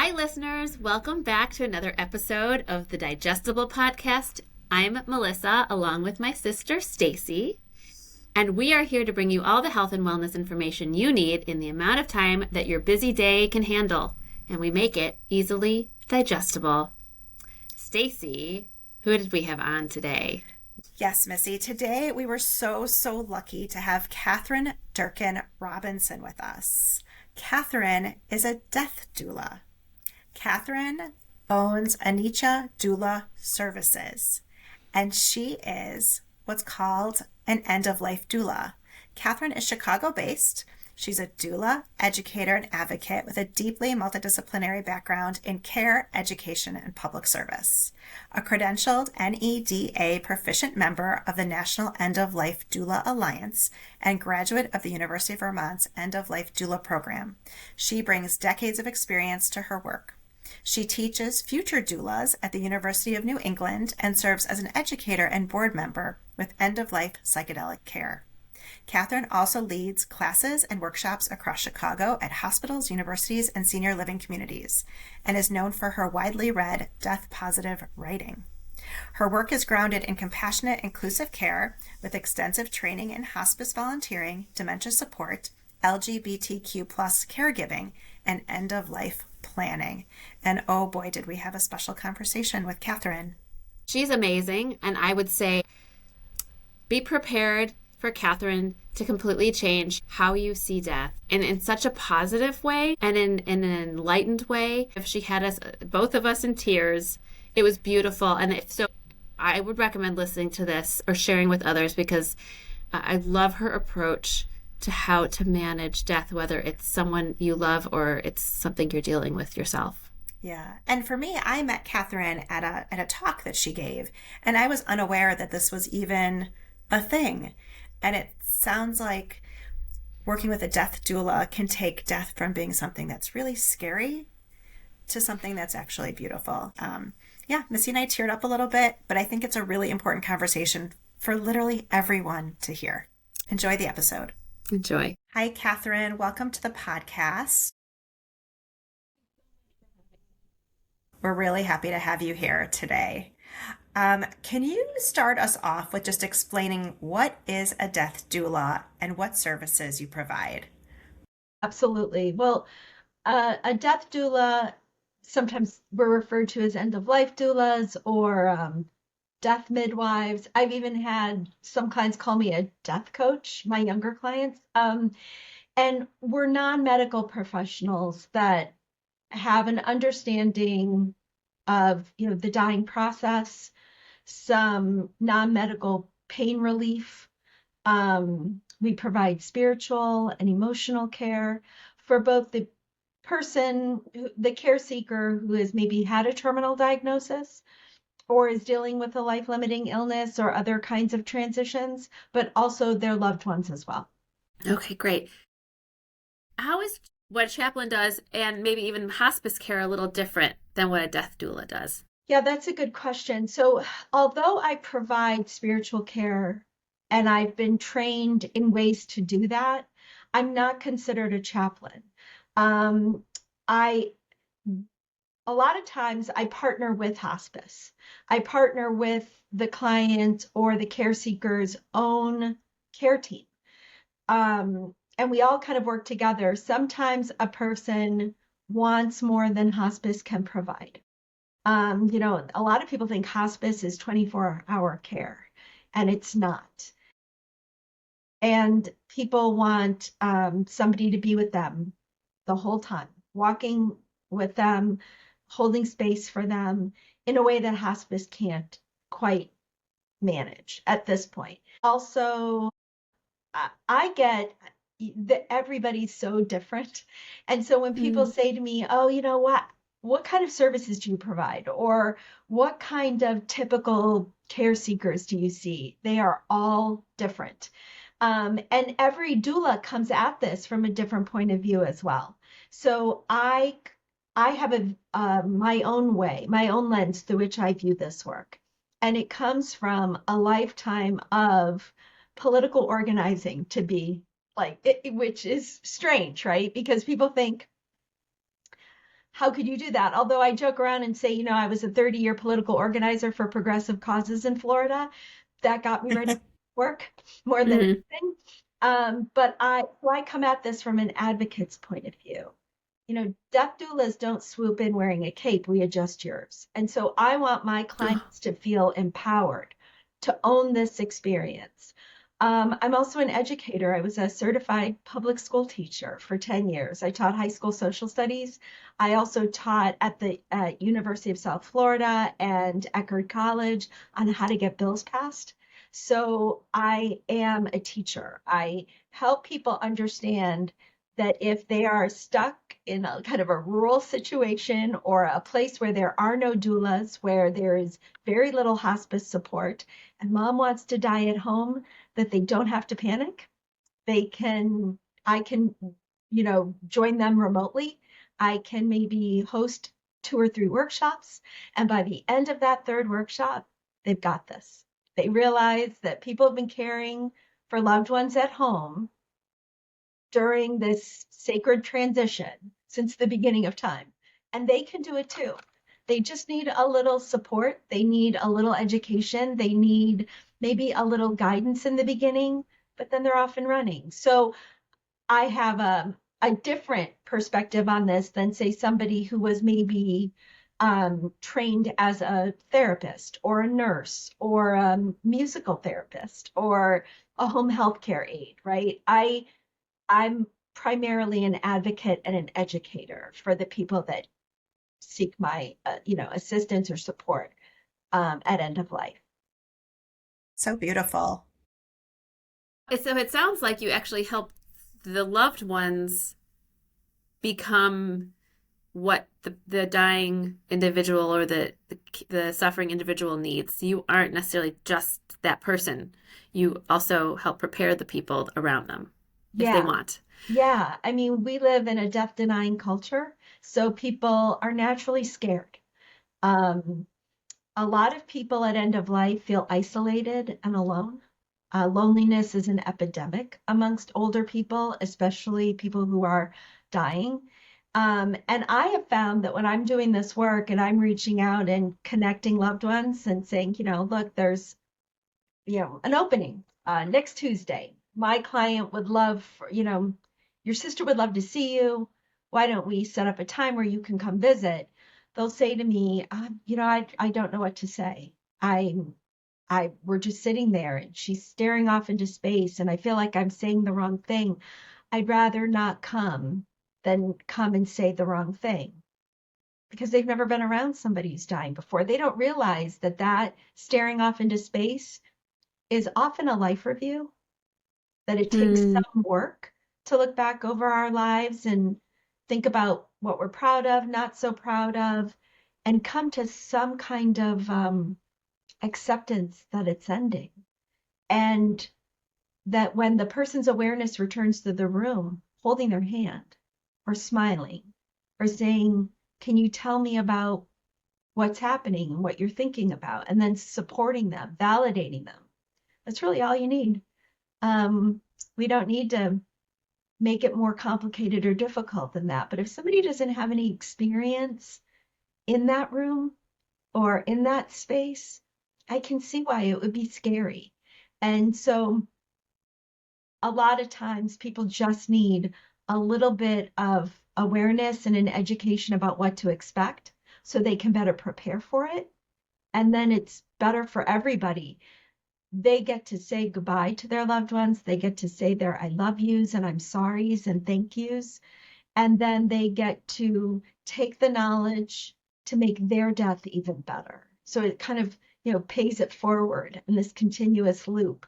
Hi, listeners. Welcome back to another episode of the Digestible Podcast. I'm Melissa, along with my sister, Staci, and we are here to bring you all the health and wellness information you need in the amount of time that your busy day can handle, and we make it easily digestible. Staci, who did we have on today? Yes, Missy. Today we were so lucky to have Catherine Durkin Robinson with us. Catherine is a death doula. Catherine owns Anicha Doula Services, and she is what's called an end-of-life doula. Catherine is Chicago-based. She's a doula, educator, and advocate with a deeply multidisciplinary background in care, education, and public service. A credentialed NEDA proficient member of the National End-of-Life Doula Alliance and graduate of the University of Vermont's End-of-Life Doula program. She brings decades of experience to her work. She teaches future doulas at the University of New England and serves as an educator and board member with End-of-Life Psychedelic Care. Catherine also leads classes and workshops across Chicago at hospitals, universities, and senior living communities, and is known for her widely read death-positive writing. Her work is grounded in compassionate, inclusive care with extensive training in hospice volunteering, dementia support, LGBTQ+ caregiving, and end-of-life planning. And oh boy, did we have a special conversation with Catherine. She's amazing, and I would say be prepared for Catherine to completely change how you see death, and in such a positive way and in an enlightened way. If she had us, both of us, in tears, it was beautiful. And if so, I would recommend listening to this or sharing with others, because I love her approach to how to manage death, whether it's someone you love or it's something you're dealing with yourself. Yeah. And for me, I met Catherine at a talk that she gave, and I was unaware that this was even a thing. And it sounds like working with a death doula can take death from being something that's really scary to something that's actually beautiful. Missy and I teared up a little bit, but I think it's a really important conversation for literally everyone to hear. Enjoy the episode. Enjoy. Hi, Catherine. Welcome to the podcast. We're really happy to have you here today. Can you start us off with just explaining what is a death doula and what services you provide? Absolutely. Well, a death doula, sometimes we're referred to as end-of-life doulas or death midwives. I've even had some clients call me a death coach, my younger clients. And we're non-medical professionals that have an understanding of, the dying process, some non-medical pain relief. We provide spiritual and emotional care for both the person, the care seeker who has maybe had a terminal diagnosis or is dealing with a life-limiting illness or other kinds of transitions, but also their loved ones as well. Okay, great. How is what a chaplain does, and maybe even hospice care, a little different than what a death doula does? Yeah, that's a good question. So although I provide spiritual care and I've been trained in ways to do that, I'm not considered a chaplain. A lot of times I partner with hospice. I partner with the client or the care seeker's own care team. And we all kind of work together. Sometimes a person wants more than hospice can provide. A lot of people think hospice is 24-hour care, and it's not. And people want somebody to be with them the whole time, walking with them, holding space for them in a way that hospice can't quite manage at this point. Also, I get that everybody's so different. And so when people say to me, oh, you know what kind of services do you provide? Or what kind of typical care seekers do you see? They are all different. And every doula comes at this from a different point of view as well. So I have my own way, my own lens through which I view this work. And it comes from a lifetime of political organizing, to be like, which is strange, right? Because people think how could you do that? Although I joke around and say, I was a 30-year political organizer for progressive causes in Florida. That got me ready to work more than Hmm. anything. But I come at this from an advocate's point of view. Death doulas don't swoop in wearing a cape. We adjust yours. And so I want my clients to feel empowered to own this experience. I'm also an educator. I was a certified public school teacher for 10 years. I taught high school social studies. I also taught at the University of South Florida and Eckerd College on how to get bills passed. So I am a teacher. I help people understand that if they are stuck in a kind of a rural situation or a place where there are no doulas, where there is very little hospice support, and mom wants to die at home, that they don't have to panic. I can, join them remotely. I can maybe host 2 or 3 workshops. And by the end of that third workshop, they've got this. They realize that people have been caring for loved ones at home during this sacred transition since the beginning of time. And they can do it too. They just need a little support. They need a little education. They need maybe a little guidance in the beginning, but then they're off and running. So I have a different perspective on this than, say, somebody who was maybe trained as a therapist or a nurse or a musical therapist or a home health care aide, right? I'm primarily an advocate and an educator for the people that seek my, assistance or support at end of life. So beautiful. So it sounds like you actually help the loved ones become what the dying individual or the suffering individual needs. You aren't necessarily just that person. You also help prepare the people around them if they Yeah, want. yeah. I mean, we live in a death denying culture, so people are naturally scared. Um, a lot of people at end of life feel isolated and alone. Loneliness is an epidemic amongst older people, especially people who are dying. And I have found that when I'm doing this work and I'm reaching out and connecting loved ones and saying, look, there's, an opening next Tuesday. My client would love, your sister would love to see you. Why don't we set up a time where you can come visit? They'll say to me, I don't know what to say. We're just sitting there and she's staring off into space and I feel like I'm saying the wrong thing. I'd rather not come than come and say the wrong thing because they've never been around somebody who's dying before. They don't realize that staring off into space is often a life review, that it takes Hmm. some work to look back over our lives and think about what we're proud of, not so proud of, and come to some kind of acceptance that it's ending. And that when the person's awareness returns to the room, holding their hand or smiling or saying, can you tell me about what's happening and what you're thinking about? And then supporting them, validating them. That's really all you need. We don't need to make it more complicated or difficult than that. But if somebody doesn't have any experience in that room or in that space, I can see why it would be scary. And so a lot of times people just need a little bit of awareness and an education about what to expect so they can better prepare for it. And then it's better for everybody. They get to say goodbye to their loved ones. They get to say their I love yous and I'm sorry's and thank yous. And then they get to take the knowledge to make their death even better. So it kind of, pays it forward in this continuous loop.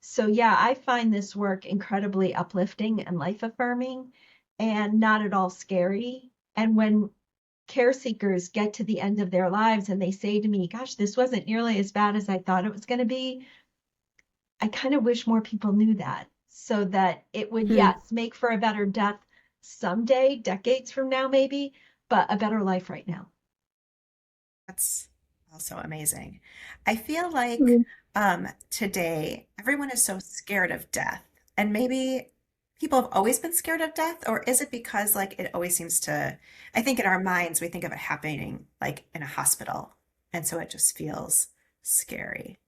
So yeah, I find this work incredibly uplifting and life affirming and not at all scary. And when care seekers get to the end of their lives and they say to me, gosh, this wasn't nearly as bad as I thought it was going to be, I kind of wish more people knew that so that it would, Hmm. yes, make for a better death someday, decades from now, maybe, but a better life right now. That's also amazing. I feel like Mhm. today everyone is so scared of death, and maybe people have always been scared of death, or is it because like it always seems to, I think in our minds we think of it happening like in a hospital, and so it just feels scary.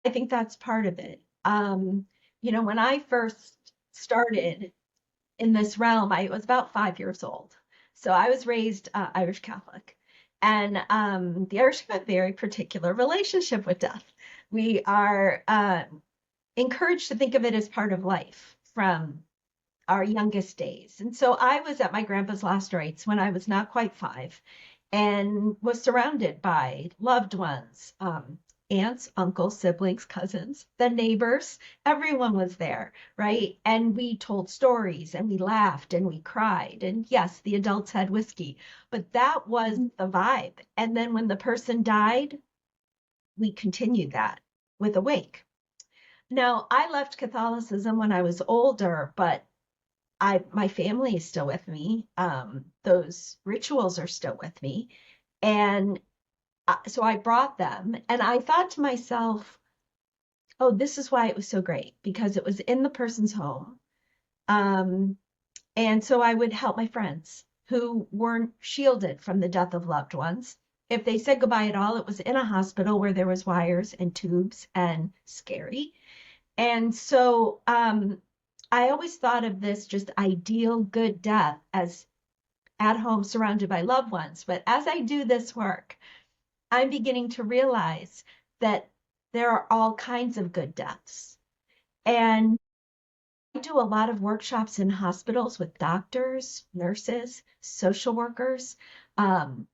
I think that's part of it. When I first started in this realm, I was about 5 years old. So I was raised Irish Catholic. And the Irish have a very particular relationship with death. We are encouraged to think of it as part of life from our youngest days. And so I was at my grandpa's last rites when I was not quite 5 and was surrounded by loved ones, aunts, uncles, siblings, cousins, the neighbors. Everyone was there, right? And we told stories and we laughed and we cried. And yes, the adults had whiskey, but that was the vibe. And then when the person died, we continued that with a wake. Now, I left Catholicism when I was older, but my family is still with me. Those rituals are still with me. And so I brought them and I thought to myself, oh, this is why it was so great because it was in the person's home. Um, and so I would help my friends who weren't shielded from the death of loved ones. If they said goodbye at all, it was in a hospital where there was wires and tubes and scary. And so I always thought of this just ideal good death as at home surrounded by loved ones. But as I do this work, I'm beginning to realize that there are all kinds of good deaths. And I do a lot of workshops in hospitals with doctors, nurses, social workers. Um,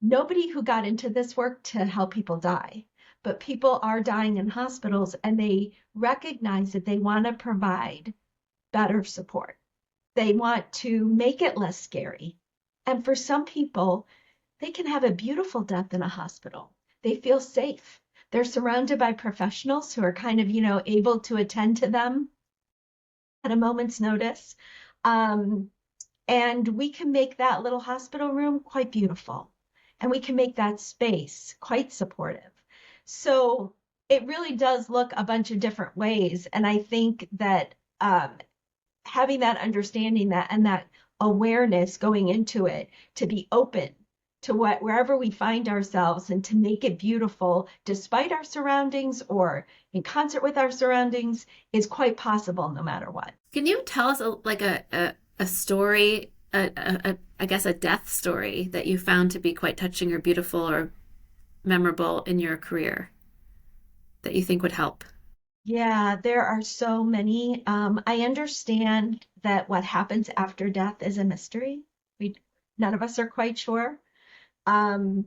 Nobody who got into this work to help people die, but people are dying in hospitals and they recognize that they want to provide better support. They want to make it less scary. And for some people, they can have a beautiful death in a hospital. They feel safe. They're surrounded by professionals who are kind of, able to attend to them at a moment's notice. Um, and we can make that little hospital room quite beautiful. And we can make that space quite supportive. So it really does look a bunch of different ways. And I think that having that understanding that and that awareness going into it to be open to wherever we find ourselves and to make it beautiful despite our surroundings or in concert with our surroundings is quite possible no matter what. Can you tell us a story, I guess a death story that you found to be quite touching or beautiful or memorable in your career that you think would help? Yeah, there are so many. I understand that what happens after death is a mystery. We None of us are quite sure. Um,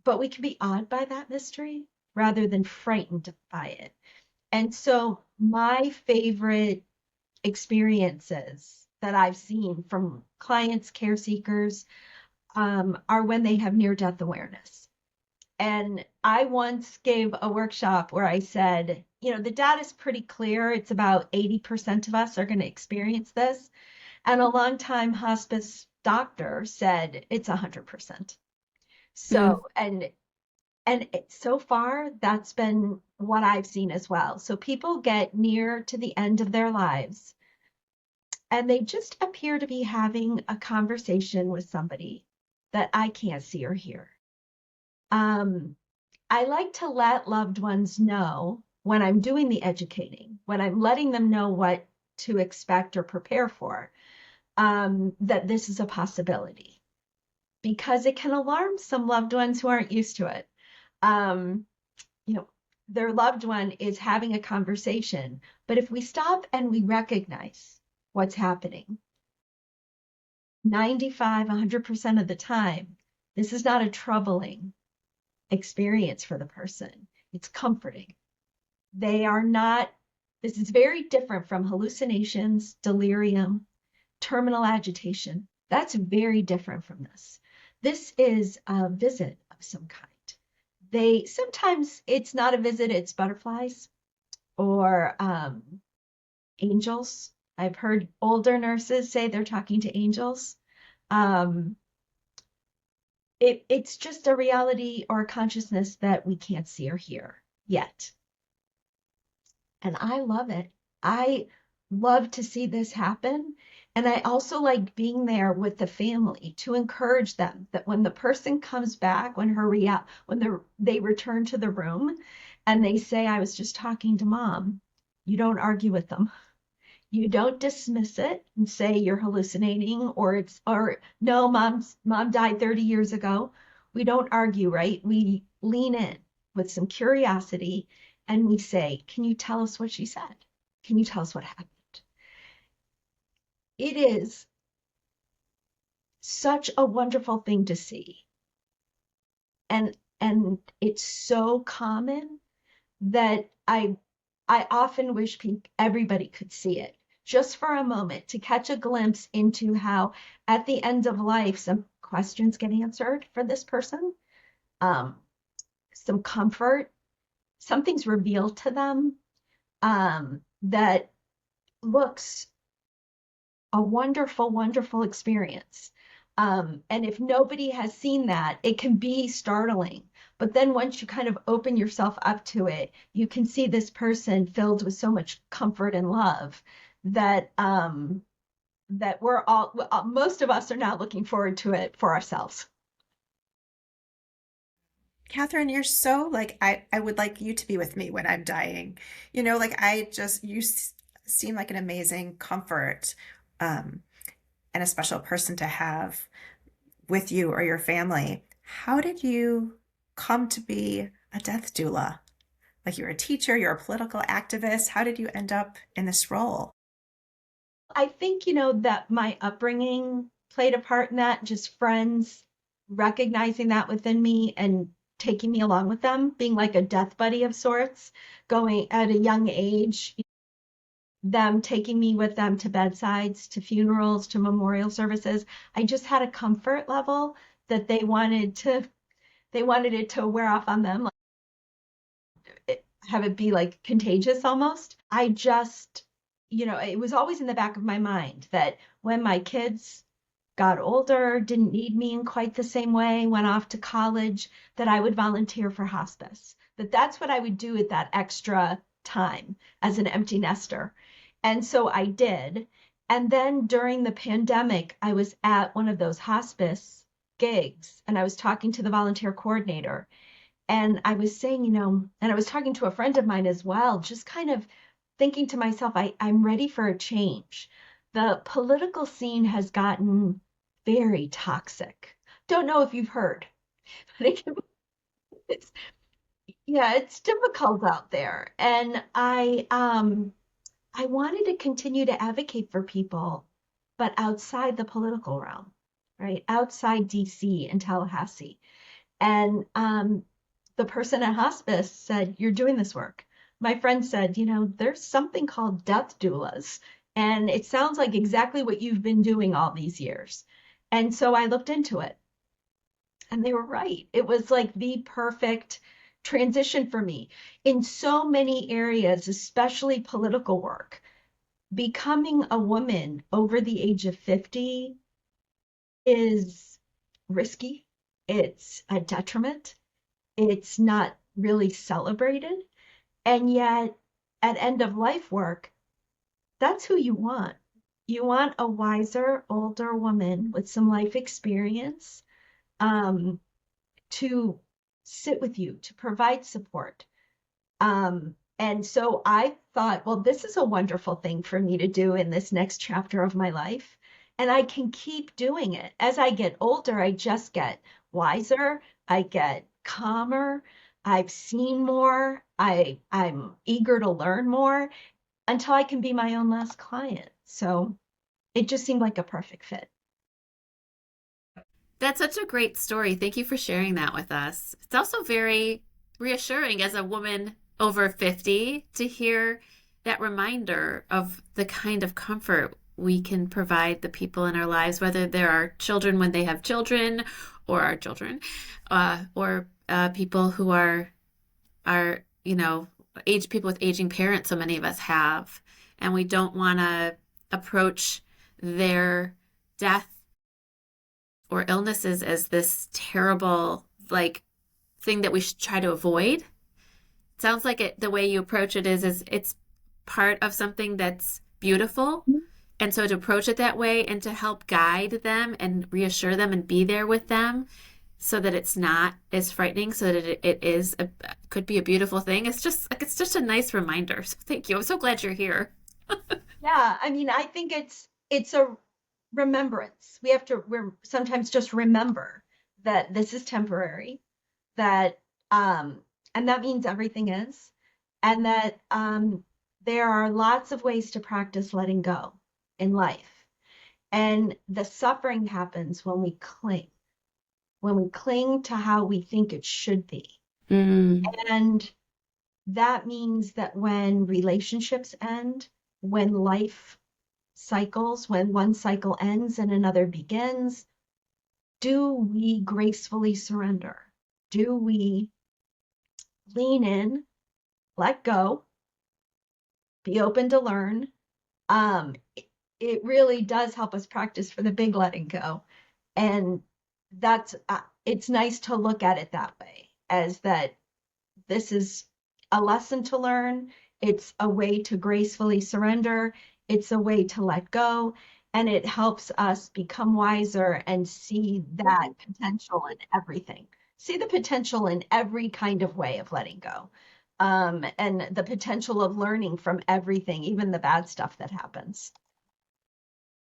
but we can be awed by that mystery rather than frightened by it. And so my favorite experiences that I've seen from clients, care seekers, are when they have near-death awareness. And I once gave a workshop where I said, the data is pretty clear. It's about 80% of us are going to experience this. And a longtime hospice doctor said it's 100%. Mm. So, so far, that's been what I've seen as well. So people get near to the end of their lives and they just appear to be having a conversation with somebody that I can't see or hear. Um, I like to let loved ones know when I'm doing the educating, when I'm letting them know what to expect or prepare for, that this is a possibility because it can alarm some loved ones who aren't used to it. Um, their loved one is having a conversation, but if we stop and we recognize what's happening, 95, 100% of the time, this is not a troubling experience for the person. It's comforting. They are not, this is very different from hallucinations, delirium, terminal agitation. That's very different from this. This is a visit of some kind. Sometimes it's not a visit, it's butterflies or angels. I've heard older nurses say they're talking to angels. Um, it's just a reality or a consciousness that we can't see or hear yet. And I love it. I love to see this happen. And I also like being there with the family to encourage them that when the person comes back, they return to the room and they say, I was just talking to mom, you don't argue with them. You don't dismiss it and say you're hallucinating or no, mom died 30 years ago. We don't argue, right? We lean in with some curiosity and we say, can you tell us what she said? Can you tell us what happened? It is such a wonderful thing to see. And it's so common that I often wish everybody could see it just for a moment to catch a glimpse into how at the end of life some questions get answered for this person, some comfort, something's revealed to them that looks a wonderful, wonderful experience. And if nobody has seen that, it can be startling. But then once you kind of open yourself up to it, you can see this person filled with so much comfort and love that that most of us are now looking forward to it for ourselves. Catherine, you're so like, I would like you to be with me when I'm dying. Like seem like an amazing comfort, um, and a special person to have with you or your family. How did you come to be a death doula? Like you're a teacher, you're a political activist. How did you end up in this role? I think, that my upbringing played a part in that, just friends recognizing that within me and taking me along with them, being like a death buddy of sorts, going at a young age, them taking me with them to bedsides, to funerals, to memorial services. I just had a comfort level that they wanted it to wear off on them, have it be like contagious almost. I just, it was always in the back of my mind that when my kids got older, didn't need me in quite the same way, went off to college, that I would volunteer for hospice. That's what I would do with that extra time as an empty nester. And so I did. And then during the pandemic, I was at one of those hospice gigs and I was talking to the volunteer coordinator. And I was saying, and I was talking to a friend of mine as well, just kind of thinking to myself, I'm ready for a change. The political scene has gotten very toxic. Don't know if you've heard, but it's, yeah, it's difficult out there. And I wanted to continue to advocate for people, but outside the political realm, right? Outside DC and Tallahassee. And the person at hospice said, you're doing this work. My friend said, there's something called death doulas, and it sounds like exactly what you've been doing all these years. And so I looked into it, and they were right. It was like the perfect transition for me in so many areas, especially political work. Becoming a woman over the age of 50 is risky. It's a detriment. It's not really celebrated. And yet, at end of life work, that's who you want. You want a wiser, older woman with some life experience, to sit with you, to provide support. And so I thought, well, this is a wonderful thing for me to do in this next chapter of my life. And I can keep doing it. As I get older, I just get wiser, I get calmer, I've seen more, I'm eager to learn more until I can be my own last client. So it just seemed like a perfect fit. That's such a great story. Thank you for sharing that with us. It's also very reassuring as a woman over 50 to hear that reminder of the kind of comfort we can provide the people in our lives, whether they're our children when they have children, or our children, or people who are people with aging parents. So many of us have, and we don't want to approach their death or illnesses as this terrible thing that we should try to avoid. Sounds like the way you approach it is it's part of something that's beautiful. And so to approach it that way and to help guide them and reassure them and be there with them so that it's not as frightening, so that it is could be a beautiful thing. It's just a nice reminder. So thank you. I'm so glad you're here. Yeah, I mean, I think it's a remembrance. We're sometimes just remember that this is temporary, that and that means everything is, and that there are lots of ways to practice letting go in life. And the suffering happens when we cling to how we think it should be. Mm. And that means that when relationships end, when life cycles, when one cycle ends and another begins, do we gracefully surrender? Do we lean in, let go, be open to learn? It really does help us practice for the big letting go. And that's, it's nice to look at it that way, as that this is a lesson to learn. It's a way to gracefully surrender. It's a way to let go. And it helps us become wiser and see that potential in everything. See the potential in every kind of way of letting go. And the potential of learning from everything, even the bad stuff that happens.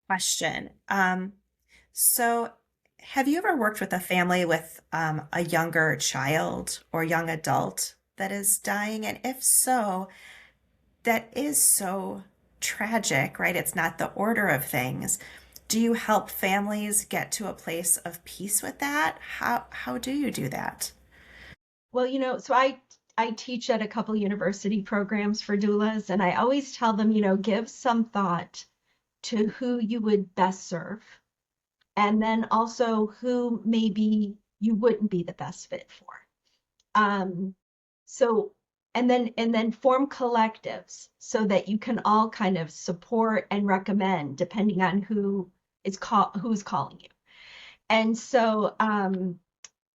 Question. So have you ever worked with a family with a younger child or young adult that is dying? And if so, that is so tragic, right? It's not the order of things. Do you help families get to a place of peace with that? How do you do that? Well, so I teach at a couple university programs for doulas, and I always tell them, give some thought to who you would best serve, and then also who maybe you wouldn't be the best fit for. So and then form collectives so that you can all kind of support and recommend depending on who's calling you. And so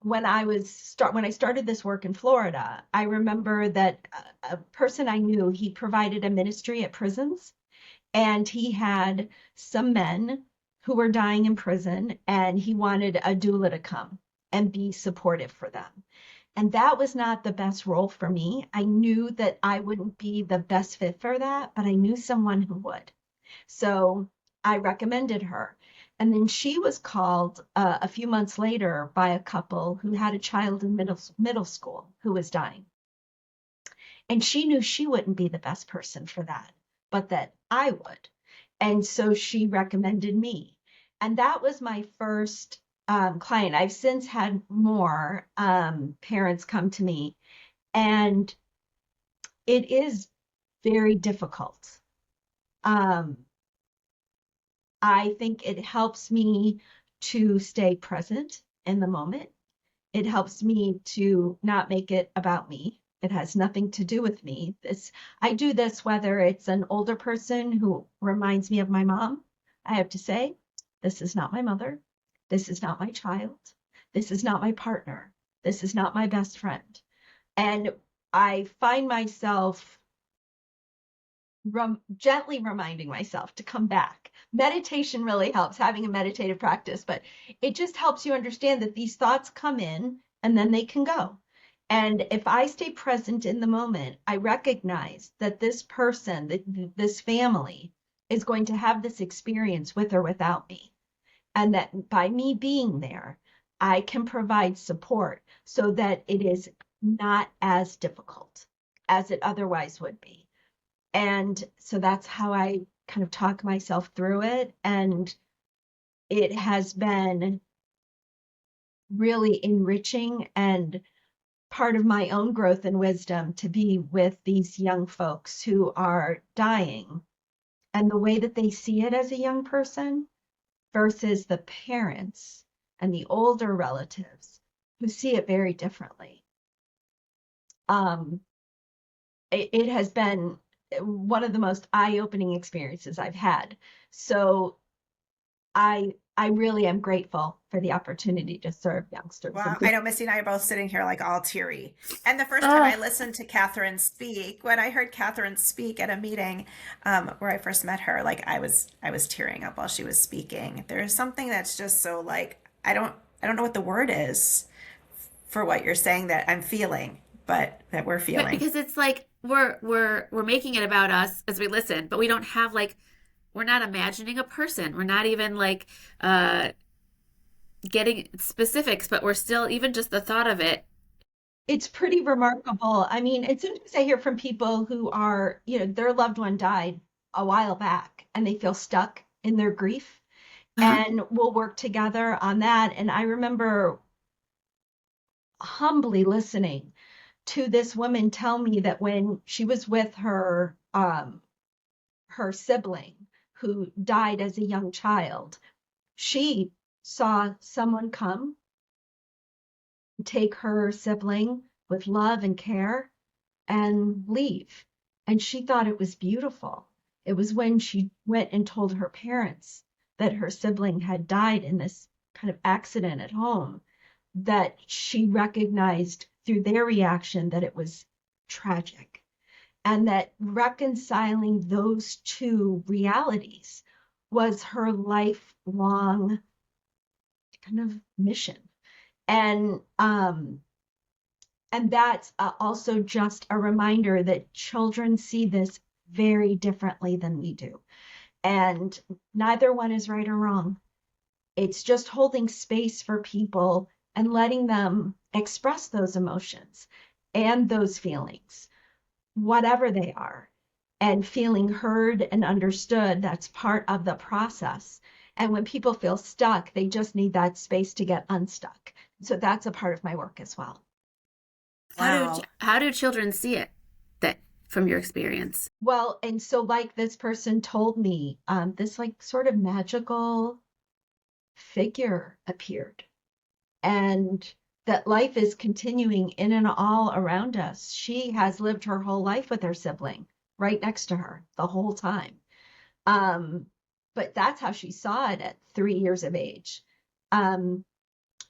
when I started this work in Florida, I remember that a person I knew, he provided a ministry at prisons, and he had some men who were dying in prison, and he wanted a doula to come and be supportive for them. And that was not the best role for me. I knew that I wouldn't be the best fit for that, but I knew someone who would. So I recommended her. And then she was called a few months later by a couple who had a child in middle school who was dying. And she knew she wouldn't be the best person for that, but that I would. And so she recommended me. And that was my first client. I've since had more parents come to me, and it is very difficult. I think it helps me to stay present in the moment. It helps me to not make it about me. It has nothing to do with me. I do this whether it's an older person who reminds me of my mom. I have to say, this is not my mother. This is not my child. This is not my partner. This is not my best friend. And I find myself gently reminding myself to come back. Meditation really helps, having a meditative practice, but it just helps you understand that these thoughts come in and then they can go. And if I stay present in the moment, I recognize that this person, this family, is going to have this experience with or without me. And that by me being there, I can provide support so that it is not as difficult as it otherwise would be. And so that's how I kind of talk myself through it. And it has been really enriching and part of my own growth and wisdom to be with these young folks who are dying and the way that they see it as a young person versus the parents and the older relatives who see it very differently. It has been one of the most eye-opening experiences I've had. So I I really am grateful for the opportunity to serve youngsters. Well, I know Missy and I are both sitting here like all teary. And the first time I Oh, listened to Catherine speak, when I heard Catherine speak at a meeting where I first met her, like I was tearing up while she was speaking. There's something that's just so like I don't know what the word is for what you're saying that I'm feeling, but that we're but feeling. because it's like we're making it about us as we listen, but we don't have like we're not imagining a person. We're not even like getting specifics, but we're still even just the thought of it. It's pretty remarkable. I mean, and sometimes I hear from people who are, their loved one died a while back and they feel stuck in their grief, Uh-huh. and we'll work together on that. And I remember humbly listening to this woman tell me that when she was with her sibling who died as a young child, she saw someone come, take her sibling with love and care, and leave. And she thought it was beautiful. It was when she went and told her parents that her sibling had died in this kind of accident at home that she recognized through their reaction that it was tragic, and that reconciling those two realities was her lifelong kind of mission. And that's also just a reminder that children see this very differently than we do. And neither one is right or wrong. It's just holding space for people and letting them express those emotions and those feelings, whatever they are, and feeling heard and understood. That's part of the process. And when people feel stuck, they just need that space to get unstuck. So that's a part of my work as well. Wow. How do children see it that from your experience? Well, and so like this person told me, this like sort of magical figure appeared, and that life is continuing in and all around us. She has lived her whole life with her sibling right next to her the whole time. Um, but that's how she saw it at 3 years of age. Um,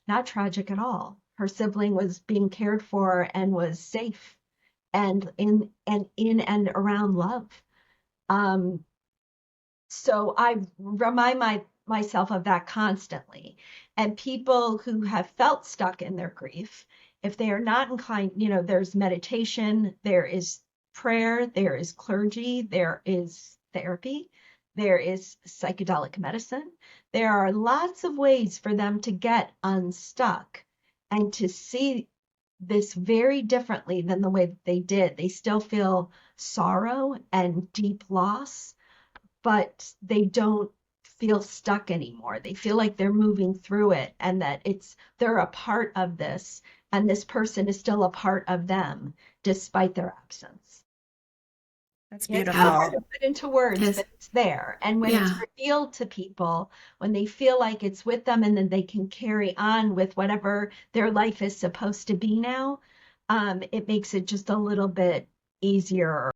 Not tragic at all. Her sibling was being cared for and was safe and in and around love. Um, so I remind myself of that constantly. And people who have felt stuck in their grief, if they are not inclined, there's meditation, there is prayer, there is clergy, there is therapy, there is psychedelic medicine. There are lots of ways for them to get unstuck and to see this very differently than the way that they did. They still feel sorrow and deep loss, but they don't feel stuck anymore. They feel like they're moving through it, and that they're a part of this, and this person is still a part of them despite their absence. That's And it's so Yeah. hard to beautiful. put into words, Yes. but it's there. And when it's Yeah. revealed to people, when they feel like it's with them and then they can carry on with whatever their life is supposed to be now, it makes it just a little bit easier.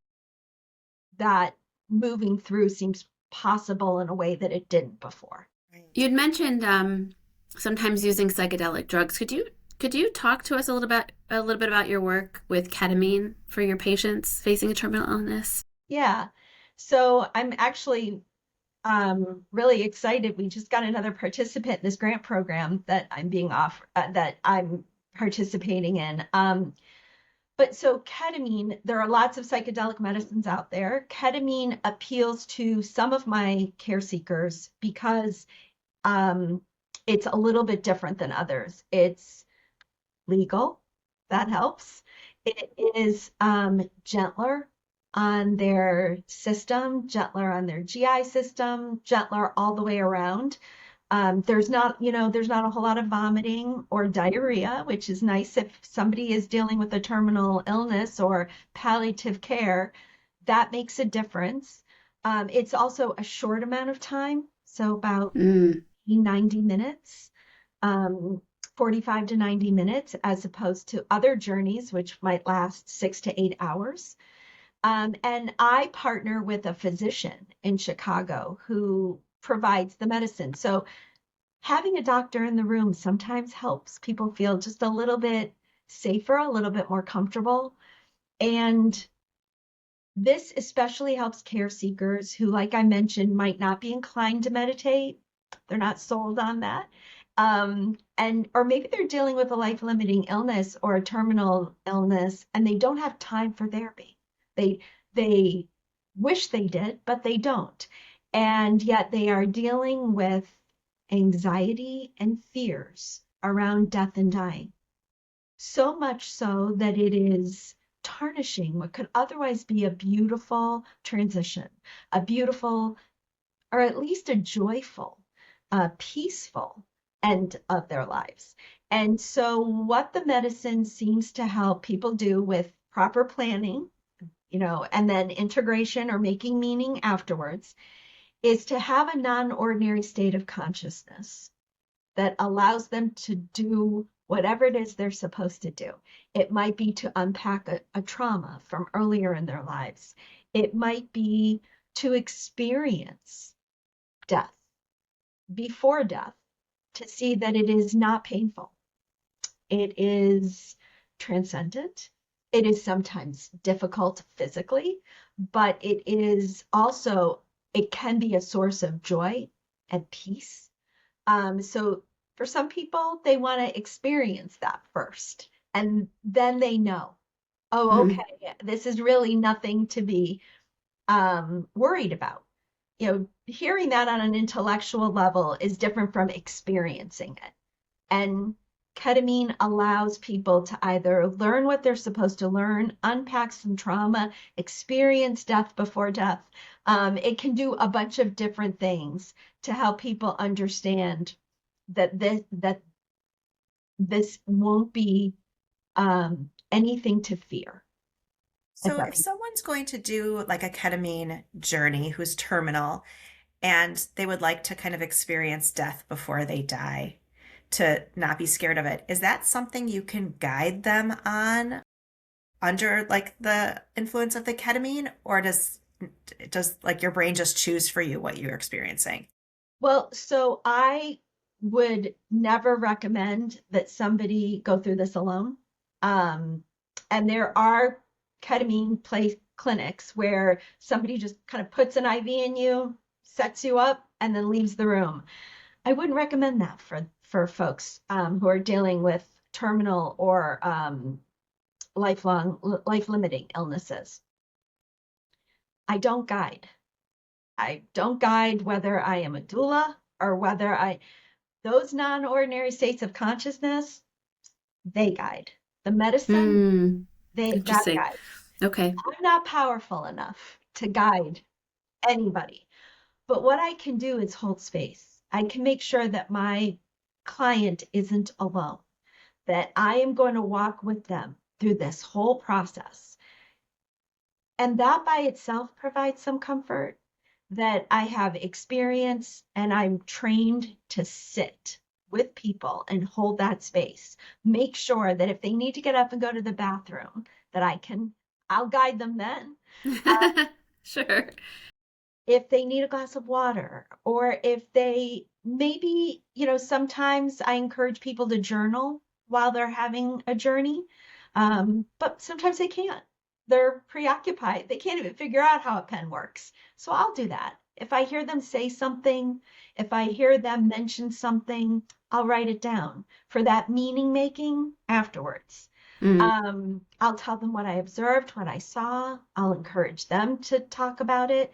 That moving through seems possible in a way that it didn't before. Right. You'd mentioned sometimes using psychedelic drugs. Could you talk to us a little bit about your work with ketamine for your patients facing a terminal illness? Yeah. So I'm actually really excited. We just got another participant in this grant program that that I'm participating in. But so ketamine, there are lots of psychedelic medicines out there. Ketamine appeals to some of my care seekers because um, it's a little bit different than others. It's legal, that helps. It is gentler on their system, gentler on their GI system, gentler all the way around. There's not a whole lot of vomiting or diarrhea, which is nice if somebody is dealing with a terminal illness or palliative care. That makes a difference. It's also a short amount of time, so about Mm. 90 minutes, um, 45 to 90 minutes, as opposed to other journeys, which might last 6 to 8 hours. And I partner with a physician in Chicago who provides the medicine. So having a doctor in the room sometimes helps people feel just a little bit safer, a little bit more comfortable. And this especially helps care seekers who, like I mentioned, might not be inclined to meditate. They're not sold on that. And or maybe they're dealing with a life-limiting illness or a terminal illness and they don't have time for therapy. They wish they did, but they don't. And yet they are dealing with anxiety and fears around death and dying. So much so that it is tarnishing what could otherwise be a beautiful transition, a beautiful, or at least a joyful, peaceful end of their lives. And so, what the medicine seems to help people do with proper planning, and then integration or making meaning afterwards, is to have a non ordinary state of consciousness that allows them to do whatever it is they're supposed to do. It might be to unpack a trauma from earlier in their lives. It might be to experience death before death, to see that it is not painful. It is transcendent. It is sometimes difficult physically, but it can be a source of joy and peace. So for some people, they want to experience that first, and then they know, oh, Mhm. okay, this is really nothing to be worried about. Hearing that on an intellectual level is different from experiencing it. And ketamine allows people to either learn what they're supposed to learn, unpack some trauma, experience death before death. It can do a bunch of different things to help people understand that this won't be anything to fear. So if someone's going to do like a ketamine journey who's terminal and they would like to kind of experience death before they die, to not be scared of it, is that something you can guide them on under like the influence of the ketamine, or does like your brain just choose for you what you're experiencing? Well, so I would never recommend that somebody go through this alone. Um, and there are ketamine place clinics where somebody just kind of puts an IV in you, sets you up, and then leaves the room. I wouldn't recommend that for folks who are dealing with terminal or life-limiting illnesses. I don't guide. I don't guide whether I am a doula or those non-ordinary states of consciousness, they guide. The medicine, that Interesting. guides. Okay. I'm not powerful enough to guide anybody, but what I can do is hold space. I can make sure that my client isn't alone, that I am going to walk with them through this whole process. And that by itself provides some comfort, that I have experience and I'm trained to sit with people and hold that space. Make sure that if they need to get up and go to the bathroom, that I'll guide them then. Sure. If they need a glass of water, or if they maybe, sometimes I encourage people to journal while they're having a journey. But sometimes they can't. They're preoccupied. They can't even figure out how a pen works. So I'll do that. If I hear them say something, if I hear them mention something, I'll write it down for that meaning making afterwards. Mm. I'll tell them what I observed, what I saw. I'll encourage them to talk about it.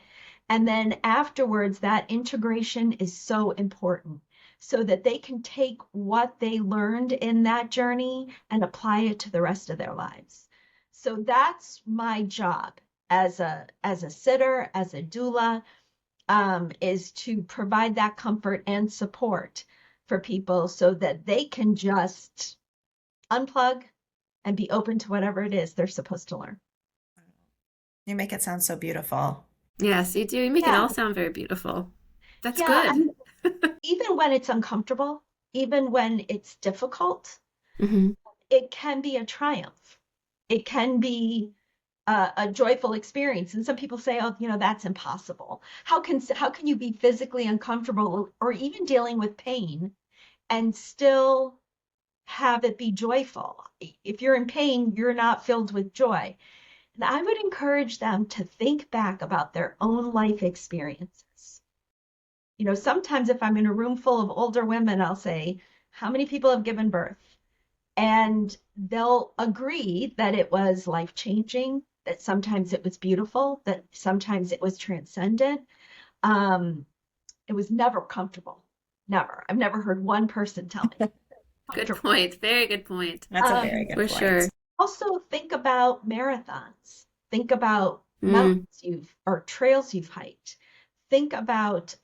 And then afterwards, that integration is so important so that they can take what they learned in that journey and apply it to the rest of their lives. So that's my job as a sitter, as a doula, is to provide that comfort and support for people so that they can just unplug and be open to whatever it is they're supposed to learn. You make it sound so beautiful. Yes, you do. You make it Yeah. all sound very beautiful. That's Yeah. good. Even when it's uncomfortable, even when it's difficult, Hmm. it can be a triumph. It can be a joyful experience. And some people say, "Oh, that's impossible. How can you be physically uncomfortable or even dealing with pain and still have it be joyful. If you're in pain, you're not filled with joy. And I would encourage them to think back about their own life experiences. You know, sometimes if I'm in a room full of older women, I'll say, how many people have given birth? And they'll agree that it was life-changing, that sometimes it was beautiful, that sometimes it was transcendent. It was never comfortable. Never. I've never heard one person tell me. Good point. Very good point. That's a very good For point. sure. Also, think about marathons. Think about Mm. mountains or trails you've hiked. Think about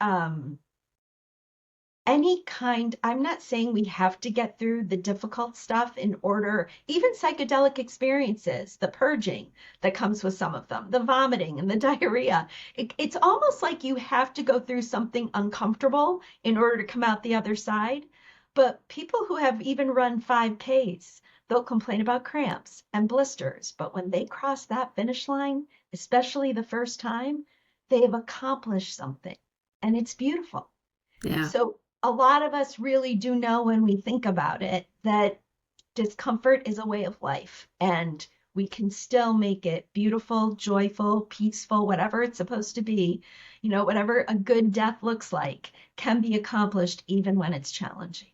any kind. I'm not saying we have to get through the difficult stuff in order, even psychedelic experiences, the purging that comes with some of them, the vomiting and the diarrhea. It's almost like you have to go through something uncomfortable in order to come out the other side. But people who have even run 5Ks, they'll complain about cramps and blisters. But when they cross that finish line, especially the first time, they have accomplished something. And it's beautiful. Yeah. So a lot of us really do know when we think about it that discomfort is a way of life, and we can still make it beautiful, joyful, peaceful, whatever it's supposed to be. You know, whatever a good death looks like can be accomplished even when it's challenging.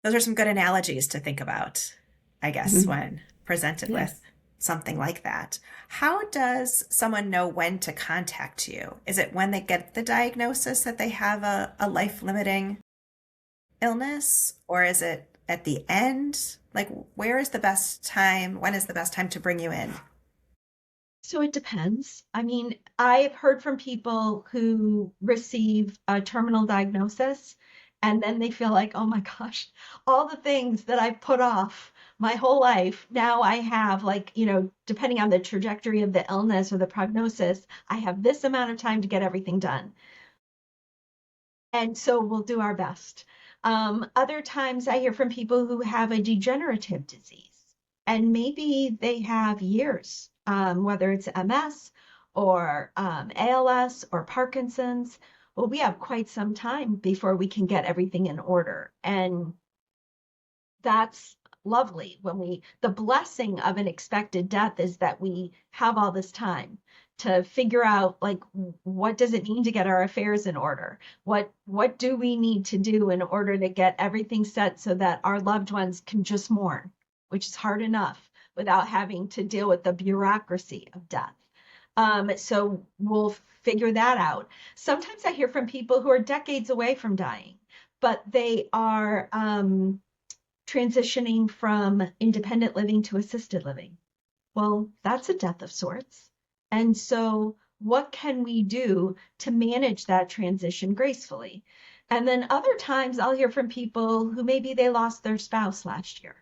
Those are some good analogies to think about, I guess, when presented with something like that. How does someone know when to contact you? Is it when they get the diagnosis that they have a life-limiting illness, or is it at the end? Like, where is the best time? When is the best time to bring you in? So it depends. I mean, I've heard from people who receive a terminal diagnosis and then they feel like, oh my gosh, all the things that I've put off my whole life, now I have, like, you know, depending on the trajectory of the illness or the prognosis, I have this amount of time to get everything done. And so we'll do our best. Other times I hear from people who have a degenerative disease, and maybe they have years, whether it's MS or ALS or Parkinson's. Well, we have quite some time before we can get everything in order. And that's lovely. The blessing of an expected death is that we have all this time to figure out, like, what does it mean to get our affairs in order? What do we need to do in order to get everything set so that our loved ones can just mourn, which is hard enough without having to deal with the bureaucracy of death. So we'll figure that out. Sometimes I hear from people who are decades away from dying, but they are transitioning from independent living to assisted living. Well, that's a death of sorts. And so what can we do to manage that transition gracefully? And then other times I'll hear from people who maybe they lost their spouse last year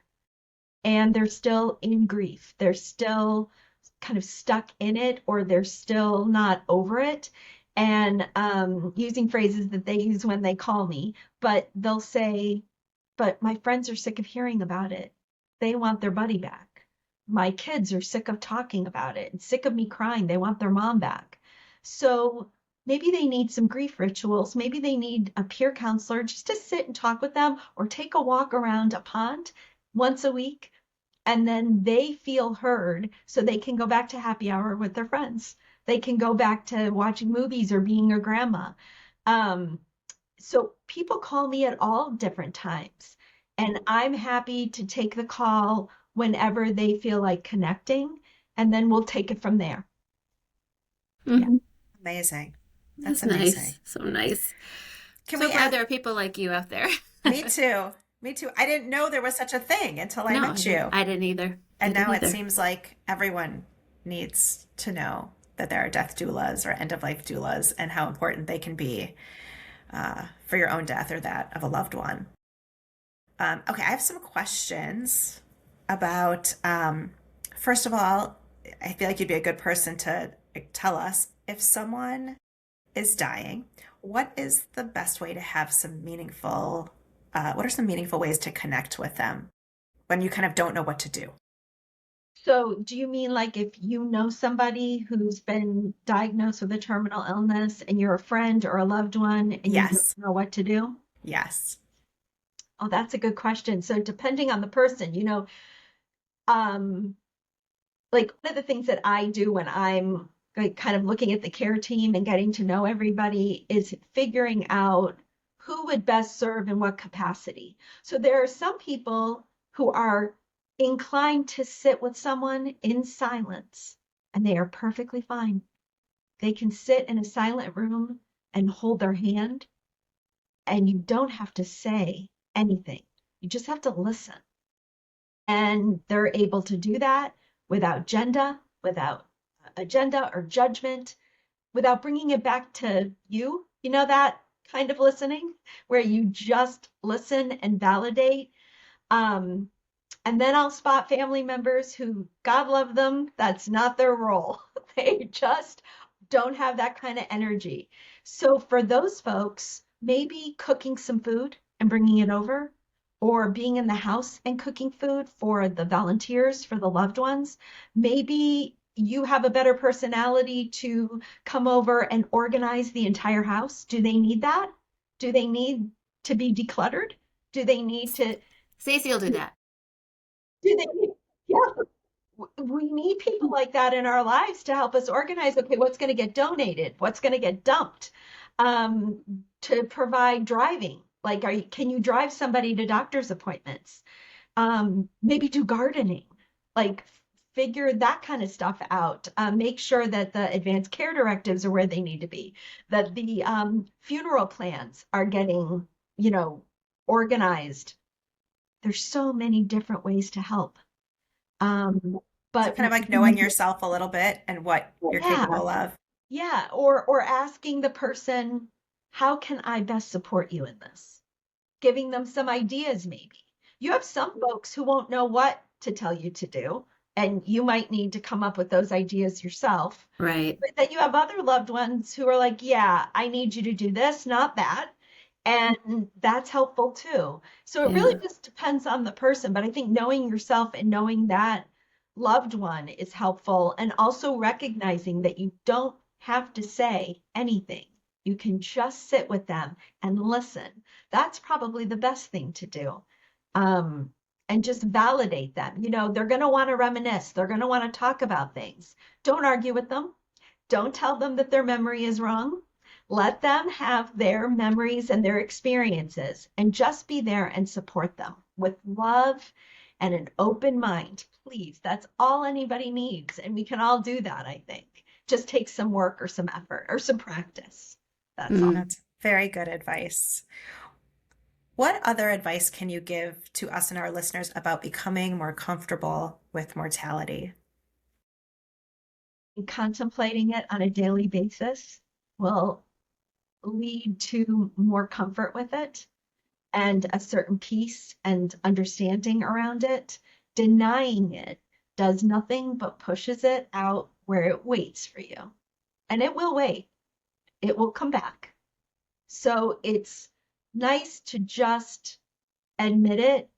and they're still in grief. They're still kind of stuck in it, or they're still not over it. And using phrases that they use when they call me, but they'll say, but my friends are sick of hearing about it. They want their buddy back. My kids are sick of talking about it and sick of me crying. They want their mom back. So maybe they need some grief rituals. Maybe they need a peer counselor just to sit and talk with them, or take a walk around a pond once a week. And then they feel heard so they can go back to happy hour with their friends. They can go back to watching movies or being a grandma. So people call me at all different times, and I'm happy to take the call whenever they feel like connecting, and then we'll take it from there. Mm-hmm. Amazing. That's amazing. Nice. So nice. Can So we glad add? there are people like you out there. Me too. Me too. I didn't know there was such a thing until I met you. I didn't either. And now it seems like everyone needs to know that there are death doulas or end-of-life doulas, and how important they can be for your own death or that of a loved one. Okay, I have some questions about, first of all, I feel like you'd be a good person to tell us, if someone is dying, what is the best way to have some meaningful, what are some meaningful ways to connect with them when you kind of don't know what to do? So do you mean like if you know somebody who's been diagnosed with a terminal illness and you're a friend or a loved one and you Yes. don't know what to do? Yes. Oh, that's a good question. So depending on the person, um, like one of the things that I do when I'm like kind of looking at the care team and getting to know everybody is figuring out who would best serve in what capacity. So there are some people who are inclined to sit with someone in silence, and they are perfectly fine. They can sit in a silent room and hold their hand, and you don't have to say anything. You just have to listen. And they're able to do that without agenda or judgment, without bringing it back to you. You know, that kind of listening where you just listen and validate. Um, and then I'll spot family members who, God love them, that's not their role. They just don't have that kind of energy. So for those folks, maybe cooking some food and bringing it over, or being in the house and cooking food for the volunteers, for the loved ones. Maybe you have a better personality to come over and organize the entire house. Do they need that? Do they need to be decluttered? Do they need to, Staci will do that. do they need, yeah, we need people like that in our lives to help us organize, okay, what's going to get donated, what's going to get dumped, um, to provide driving, like can you drive somebody to doctor's appointments, maybe do gardening, like figure that kind of stuff out, make sure that the advanced care directives are where they need to be, that the funeral plans are getting, organized. There's so many different ways to help. Um, So but kind of like knowing yourself a little bit and what you're yeah, capable of. yeah, or asking the person, how can I best support you in this? Giving them some ideas maybe. You have some folks who won't know what to tell you to do, and you might need to come up with those ideas yourself. Right. But then you have other loved ones who are like, yeah, I need you to do this, not that. And that's helpful too. So it really Yeah. just depends on the person. But I think knowing yourself and knowing that loved one is helpful. And also recognizing that you don't have to say anything. You can just sit with them and listen. That's probably the best thing to do. Um, and just validate them. They're going to want to reminisce, they're going to want to talk about things. Don't argue with them. Don't tell them that their memory is wrong. Let them have their memories and their experiences and just be there and support them with love and an open mind. Please, that's all anybody needs. And we can all do that, I think. Just take some work or some effort or some practice. That's all. That's very good advice. What other advice can you give to us and our listeners about becoming more comfortable with mortality? Contemplating it on a daily basis will lead to more comfort with it and a certain peace and understanding around it. Denying it does nothing but pushes it out where it waits for you. And it will wait, it will come back. So it's nice to just admit it,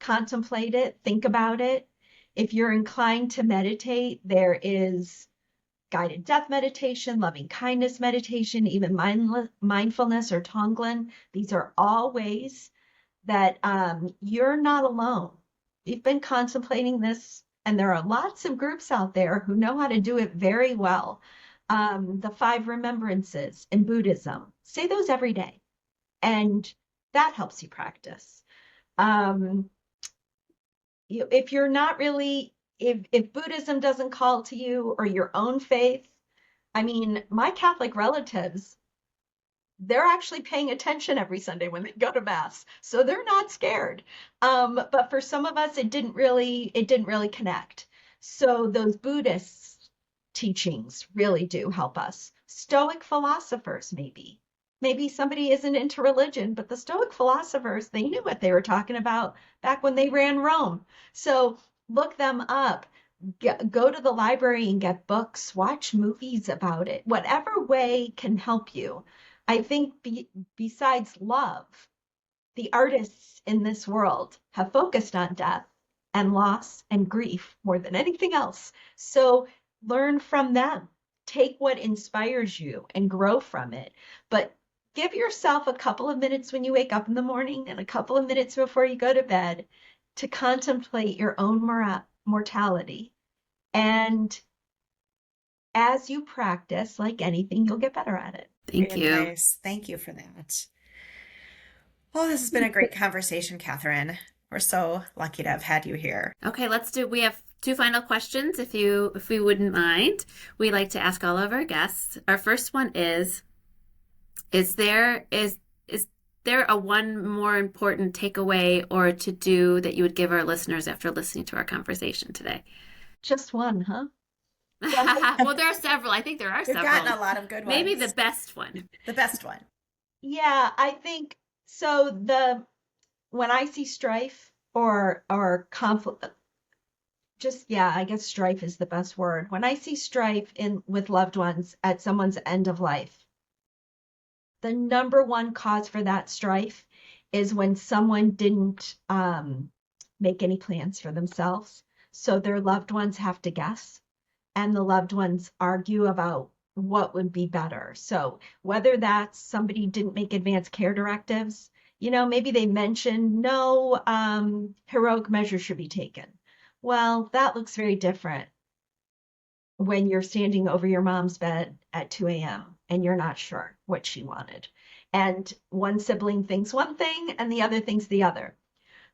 contemplate it, think about it. If you're inclined to meditate, there is guided death meditation, loving kindness meditation, even mindfulness or Tonglen. These are all ways that you're not alone. You've been contemplating this, and there are lots of groups out there who know how to do it very well. The 5 remembrances in Buddhism, say those every day, and that helps you practice. If you're not really, if Buddhism doesn't call to you or your own faith, I mean, my Catholic relatives, they're actually paying attention every Sunday when they go to mass, so they're not scared. But for some of us, it didn't really connect. So those Buddhist teachings really do help us. Stoic philosophers, maybe somebody isn't into religion, but the Stoic philosophers, they knew what they were talking about back when they ran Rome. So look them up. Go to the library and get books, watch movies about it, whatever way can help you. I think besides love, the artists in this world have focused on death and loss and grief more than anything else. So learn from them. Take what inspires you and grow from it. But give yourself a couple of minutes when you wake up in the morning and a couple of minutes before you go to bed to contemplate your own mortality. And as you practice, like anything, you'll get better at it. Thank Great you. advice. Thank you for that. Oh, this has been a great conversation, Catherine. We're so lucky to have had you here. Okay, we have two final questions if we wouldn't mind. We like to ask all of our guests. Our first one is there a one more important takeaway or to do that you would give our listeners after listening to our conversation today? Just one, huh? Well, there are several. I think there are several. We've gotten a lot of good ones. Maybe the best one. The best one. Yeah, I think so. When I see strife or conflict, I guess strife is the best word. When I see strife with loved ones at someone's end of life, the number one cause for that strife is when someone didn't make any plans for themselves. So their loved ones have to guess, and the loved ones argue about what would be better. So whether that's somebody didn't make advanced care directives, maybe they mentioned no heroic measures should be taken. Well, that looks very different when you're standing over your mom's bed at 2 a.m. and you're not sure what she wanted. And one sibling thinks one thing and the other thinks the other.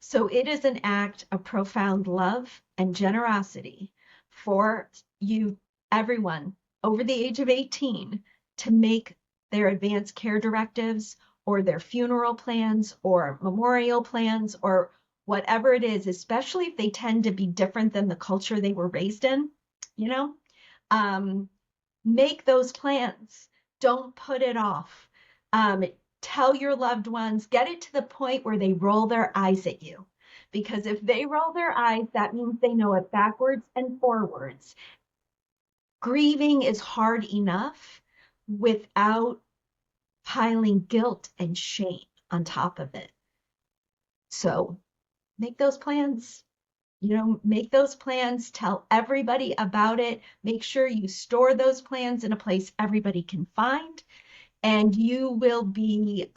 So it is an act of profound love and generosity for everyone over the age of 18, to make their advanced care directives or their funeral plans or memorial plans or whatever it is, especially if they tend to be different than the culture they were raised in, make those plans. Don't put it off. Tell your loved ones, get it to the point where they roll their eyes at you. Because if they roll their eyes, that means they know it backwards and forwards. Grieving is hard enough without piling guilt and shame on top of it. So make those plans. Make those plans, tell everybody about it. Make sure you store those plans in a place everybody can find, and you will be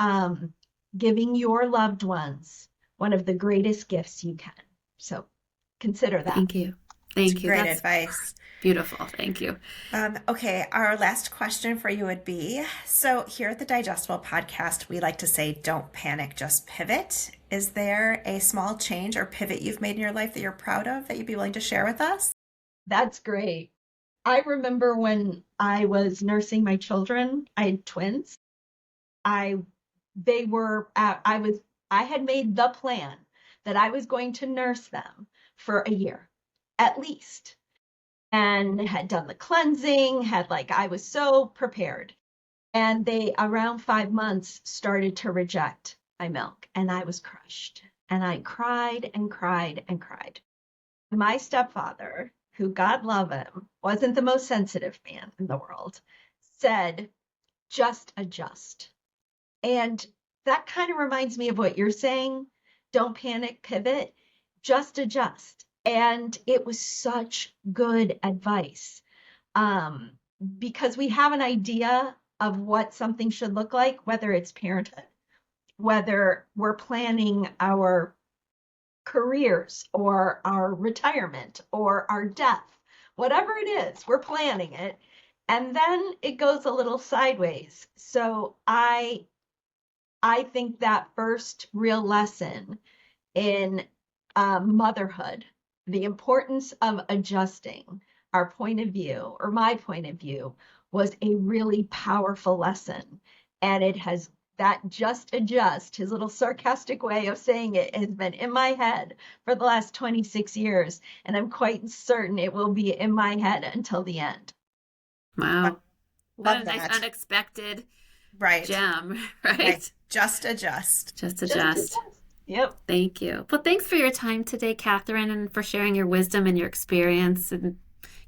giving your loved ones one of the greatest gifts you can. So consider that. Thank you. Thank you. Great advice. Beautiful. Thank you. Okay, our last question for you would be, so here at the Digestible Podcast, we like to say, don't panic, just pivot. Is there a small change or pivot you've made in your life that you're proud of that you'd be willing to share with us? That's great. I remember when I was nursing my children, I had twins. I had made the plan that I was going to nurse them for a year, at least. And had done the cleansing, I was so prepared. And they, around 5 months, started to reject my milk. And I was crushed. And I cried and cried and cried. My stepfather, who, God love him, wasn't the most sensitive man in the world, said, just adjust. And that kind of reminds me of what you're saying. Don't panic, pivot, just adjust. And it was such good advice, because we have an idea of what something should look like, whether it's parenthood, whether we're planning our careers or our retirement or our death, whatever it is, we're planning it. And then it goes a little sideways. So I think that first real lesson in motherhood, the importance of adjusting our point of view, or my point of view, was a really powerful lesson. And it has, that just adjust, his little sarcastic way of saying it, has been in my head for the last 26 years. And I'm quite certain it will be in my head until the end. Wow. What a that. nice unexpected Right. gem, right? Just adjust. Just adjust. Yep. Thank you. Well, thanks for your time today, Catherine, and for sharing your wisdom and your experience and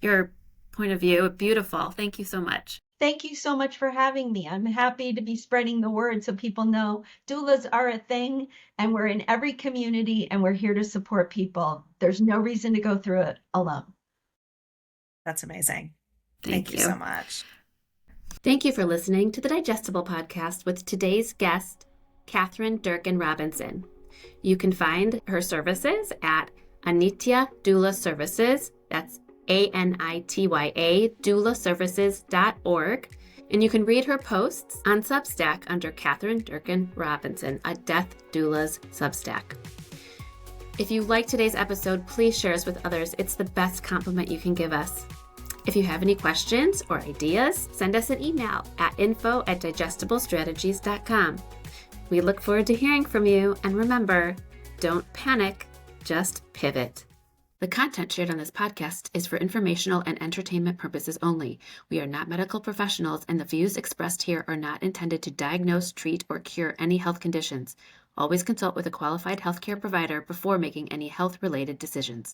your point of view. Beautiful. Thank you so much. Thank you so much for having me. I'm happy to be spreading the word so people know doulas are a thing, and we're in every community, and we're here to support people. There's no reason to go through it alone. That's amazing. Thank you so much. Thank you for listening to the Digestible Podcast with today's guest, Catherine Durkin Robinson. You can find her services at Anitya Doula Services. That's ANITYA, doulaservices.org. And you can read her posts on Substack under Catherine Durkin Robinson, a Death Doula's Substack. If you like today's episode, please share us with others. It's the best compliment you can give us. If you have any questions or ideas, send us an email at info@digestiblestrategies.com. We look forward to hearing from you, and remember, don't panic, just pivot. The content shared on this podcast is for informational and entertainment purposes only. We are not medical professionals, and the views expressed here are not intended to diagnose, treat, or cure any health conditions. Always consult with a qualified healthcare provider before making any health-related decisions.